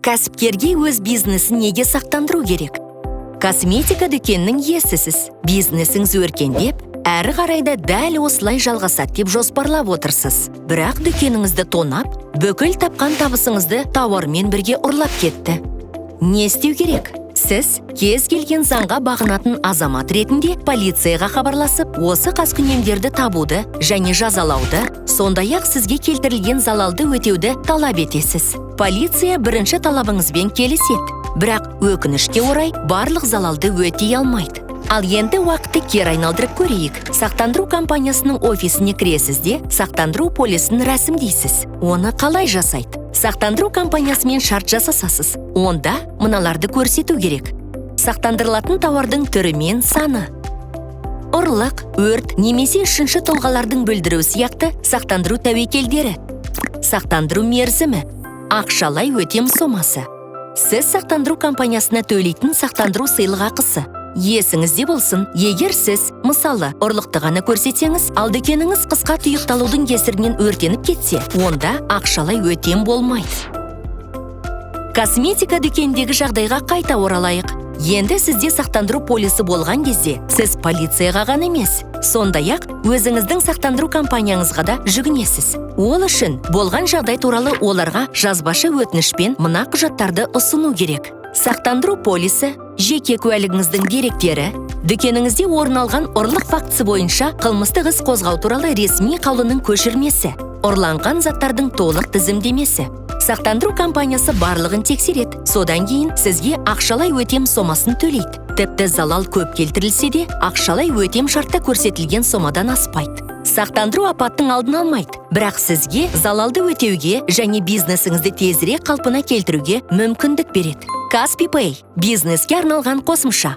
Кәсіпкерге өз бизнесін неге сақтандыру керек? Косметика дүкенінің иесісіз. Бизнесіңіз өркендеп, әрі қарайда дәл осылай жалғасады деп жоспарлап отырсыз. Бірақ дүкеніңізді тонап, бүкіл тапқан табысыңызды тауармен бірге ұрлап кетті. Не істеу керек? Сіз кез келген заңға бағынатын азамат ретінде полицияға хабарласып, осы қаскүнемдерді табуды және жазалауды, сондай-ақ сізге келтірілген залалды өтеуді талап етесіз. Полиция бірінші талабыңызбен келіседі, бірақ өкінішке орай барлық залалды өтей алмайды. Ал енді уақытты кері айналдырып көрейік. Сақтандыру компаниясының офисіне кіресіз де, сақтандыру полисін рәсімдейсіз. Оны қалай жасайды? Сақтандыру компаниясымен шарт жасасасыз. Онда мыналарды көрсету керек. Сақтандырылатын тауардың түрі мен саны. Ұрлық, өрт немесе үшінші тұлғалардың бүлдіру сияқты сақтандыру тәуекелдері. Сақтандыру мерзімі. Ақшалай өтем сомасы. Сіз сақтандыру компаниясына төлейтін сақтандыру сыйлық ақысы. Есіңізде болсын, егер сіз, мысалы, ұрлықты ғана көрсетсеңіз, ал дүкеніңіз қысқа тұйықталудың кесірінен өртеніп кетсе, онда ақшалай өтем болмайды. Косметика дүкеніндегі жағдайға қайта оралайық. Енді сізде сақтандыру полисі болған кезде, сіз полицияға ғана емес, сондай-ақ өзіңіздің сақтандыру компанияңызға да жүгінесіз. Ол үшін болған жағдай туралы оларға жазбаша өтінішпен мына құжаттарды ұсыну керек. Сақтандыру полисі, жеке куәлігіңіздің деректері, дүкеніңізде орын алған ұрлық фактісі бойынша қылмыстық іс қозғау туралы ресми қаулының көшірмесі, ұрланған заттардың толық тізімдемесі. Сақтандыру компаниясы барлығын тексереді, содан кейін сізге ақшалай өтем сомасын төлейді. Тіпті залал көп келтірілсе де, ақшалай өтем шартта көрсетілген сомадан аспайды. Сақтандыру апаттың алдын алмайды, бірақ сізге залалды өтеуге және бизнесіңізді тезірек қалпына келтіруге мүмкіндік береді. Каспи Пэй – бизнеске арналған қосымша.